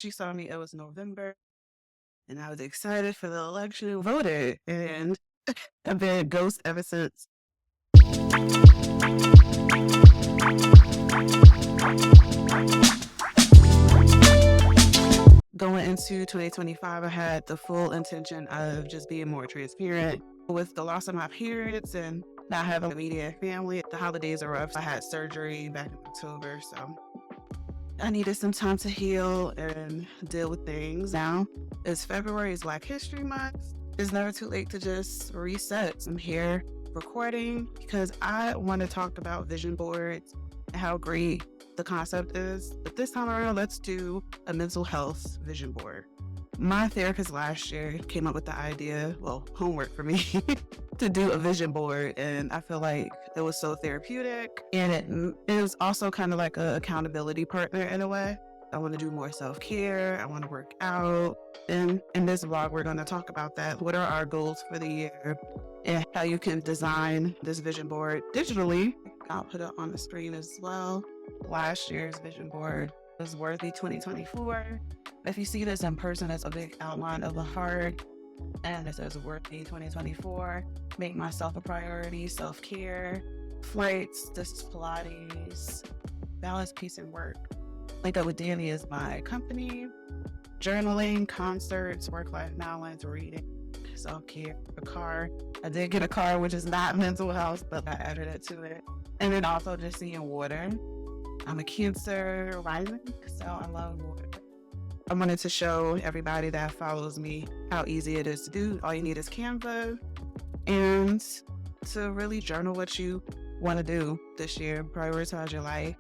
She saw me, it was November, and I was excited for the election, voted, and I've been a ghost ever since. Going into 2025, I had the full intention of just being more transparent. With the loss of my parents and not having a immediate family, the holidays are rough. I had surgery back in October, so I needed some time to heal and deal with things. Now, it's February, it's Black History Month. It's never too late to just reset. I'm here recording because I want to talk about vision boards and how great the concept is. But this time around, let's do a mental health vision board. My therapist last year came up with the idea, well, homework for me, to do a vision board. And I feel like it was so therapeutic. And it was also kind of like an accountability partner in a way. I want to do more self-care. I want to work out. And in this vlog, we're going to talk about that. What are our goals for the year and how you can design this vision board digitally. I'll put it on the screen as well. Last year's vision board was Worthy 2024. If you see this in person, it's a big outline of the heart. And it says Worthy 2024. Make myself a priority, self-care, flights, this Pilates, balance, peace, and work. Link Up with Dani is my company. Journaling, concerts, work-life balance, reading, self-care, a car. I did get a car, which is not mental health, but I added it to it. And then also just seeing water. I'm a Cancer rising, so I love water. I wanted to show everybody that follows me how easy it is to do. All you need is Canva and to really journal what you want to do this year. Prioritize your life.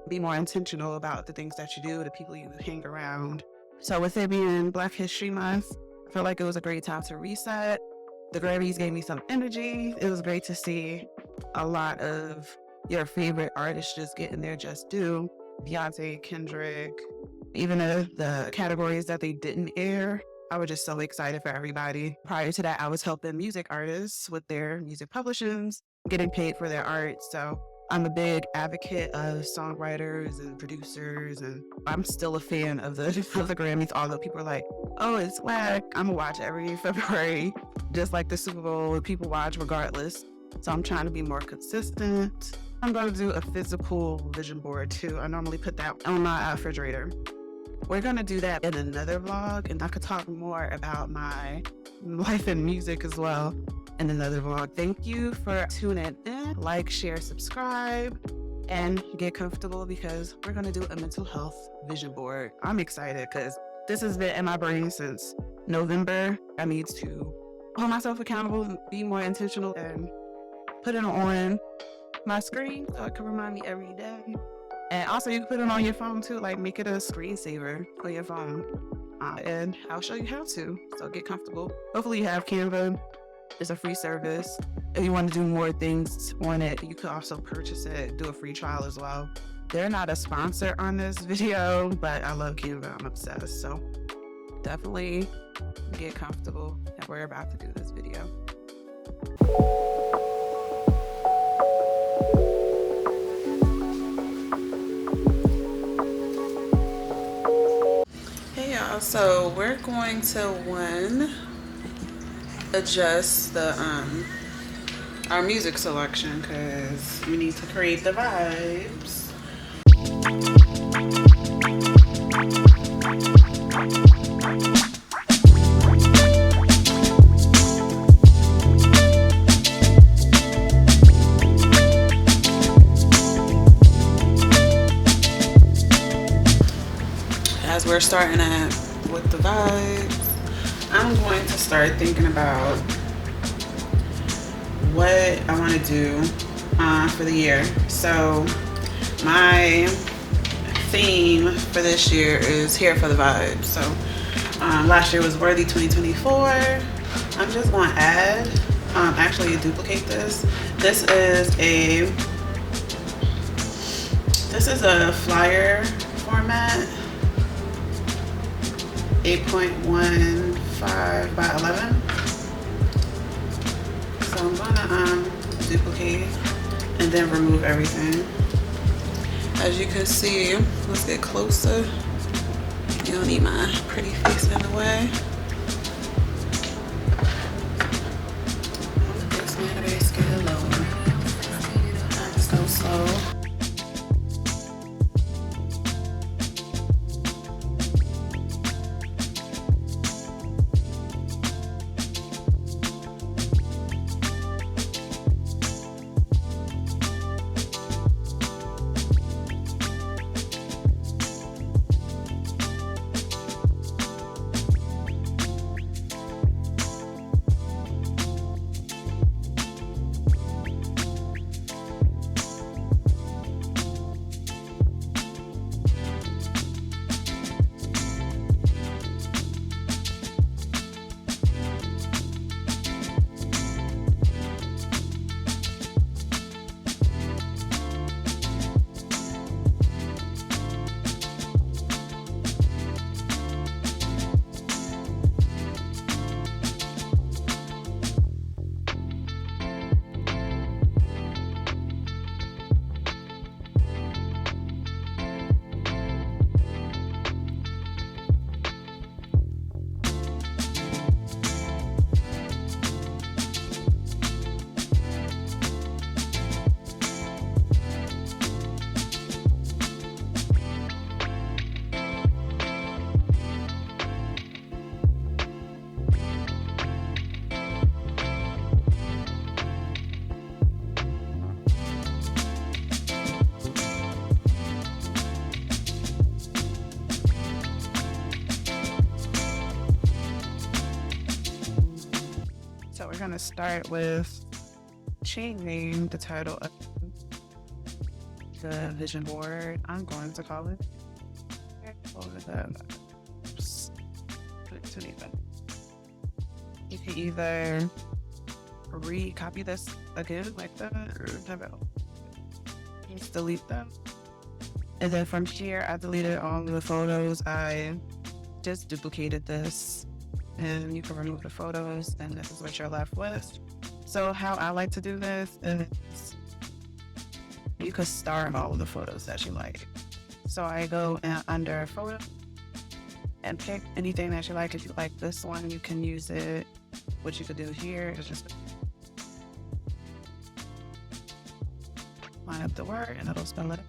Be more intentional about the things that you do, the people you hang around. So with it being Black History Month, I felt like it was a great time to reset. The Grammys gave me some energy. It was great to see a lot of your favorite artists just getting their just due. Beyonce, Kendrick, even the categories that they didn't air. I was just so excited for everybody. Prior to that, I was helping music artists with their music publishings, getting paid for their art. So I'm a big advocate of songwriters and producers, and I'm still a fan of the Grammys, although people are like, oh, it's whack. I'm gonna watch every February, just like the Super Bowl, people watch regardless. So I'm trying to be more consistent. I'm gonna do a physical vision board too. I normally put that on my refrigerator. We're gonna do that in another vlog, and I could talk more about my life and music as well in another vlog. Thank you for tuning in. Like, share, subscribe, and get comfortable because we're gonna do a mental health vision board. I'm excited because this has been in my brain since November. I need to hold myself accountable, be more intentional, and put it on my screen so it can remind me every day. And also you can put it on your phone too, like make it a screensaver on your phone. And I'll show you how to, so get comfortable. Hopefully you have Canva. It's a free service. If you want to do more things on it, you could also purchase it, do a free trial as well. They're not a sponsor on this video, but I love Canva, I'm obsessed. So definitely get comfortable that we're about to do this video. So we're going to adjust the our music selection because we need to create the vibes. As we're starting at with the vibes, I'm going to start thinking about what I want to do for the year. So my theme for this year is Here for the Vibes. So last year was Worthy 2024. I'm just going to add, actually duplicate this. This is a flyer format. 8.15 by 11. So I'm gonna duplicate and then remove everything. As you can see, let's get closer. You don't need my pretty face in the way. This man base get it low. Just go slow. So we're gonna start with changing the title of the vision board. I'm going to call it. You can either copy this again like that, or just delete them. And then from here, I deleted all of the photos. I just duplicated this. And you can remove the photos, and this is what you're left with. So how I like to do this is you could star all of the photos that you like. So I go under photo and pick anything that you like. If you like this one, you can use it. What you could do here is just line up the word and it'll spell it.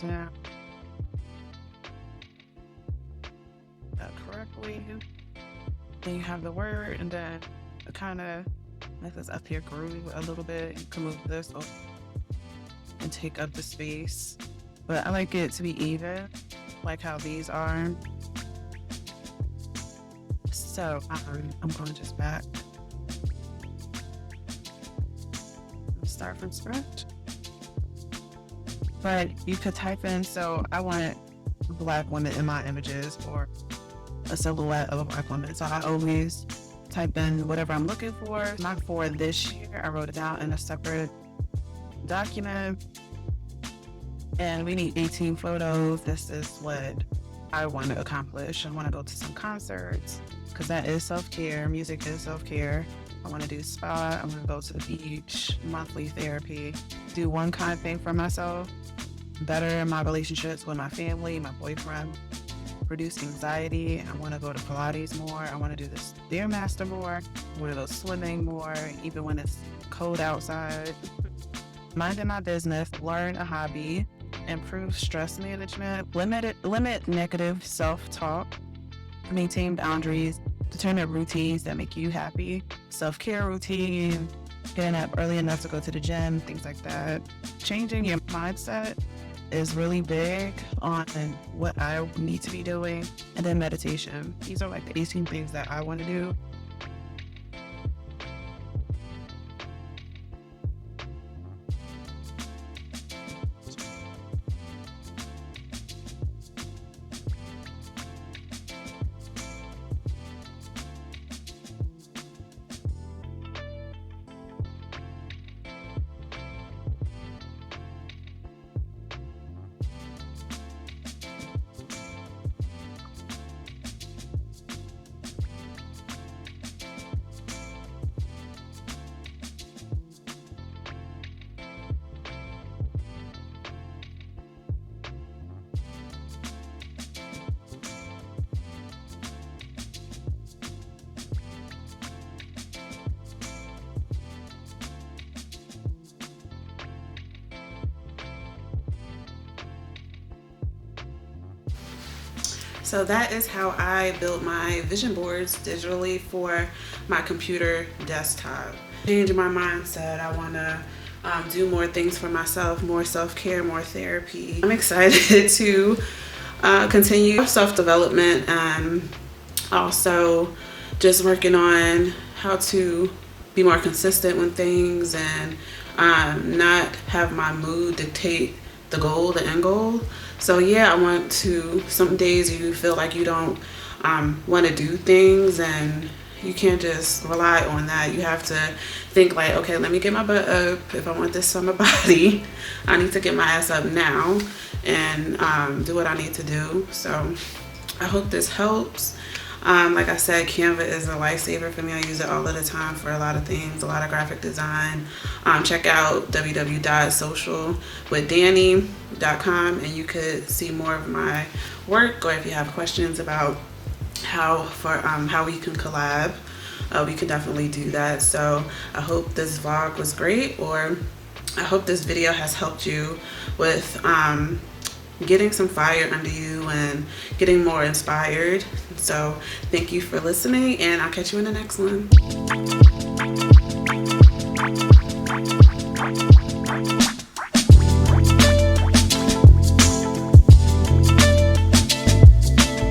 Now correctly, then you have the word, and then it kind of like this up here grew a little bit. You can move this up and take up the space, but I like it to be even, like how these are. So I'm going just back. Start from scratch. But you could type in, so I want Black women in my images or a silhouette of a Black woman. So I always type in whatever I'm looking for. Not for this year. I wrote it down in a separate document. And we need 18 photos. This is what I want to accomplish. I want to go to some concerts because that is self-care. Music is self-care. I want to do spa. I want to go to the beach, monthly therapy, do one kind of thing for myself, better my relationships with my family, my boyfriend, reduce anxiety. I want to go to Pilates more. I want to do this Stairmaster more. I want to go swimming more, even when it's cold outside. Minding my business, learn a hobby, improve stress management, limit negative self-talk, maintain boundaries, determine routines that make you happy, self-care routine, getting up early enough to go to the gym, things like that. Changing your mindset is really big on what I need to be doing. And then meditation. These are like the 18 things that I want to do. So that is how I built my vision boards digitally for my computer desktop. Changing my mindset, I want to do more things for myself, more self-care, more therapy. I'm excited to continue self-development and also just working on how to be more consistent with things and not have my mood dictate the goal, the end goal. So yeah, I want to, some days you feel like you don't want to do things, and you can't just rely on that. You have to think like, okay, let me get my butt up. If I want this for my body, I need to get my ass up now and do what I need to do. So I hope this helps. Like I said, Canva is a lifesaver for me. I use it all of the time for a lot of things, a lot of graphic design. Check out www.socialwithdani.com and you could see more of my work, or if you have questions about how we can collab, we can definitely do that. So I hope this vlog was great, or I hope this video has helped you with getting some fire under you and getting more inspired. So thank you for listening, and I'll catch you in the next one.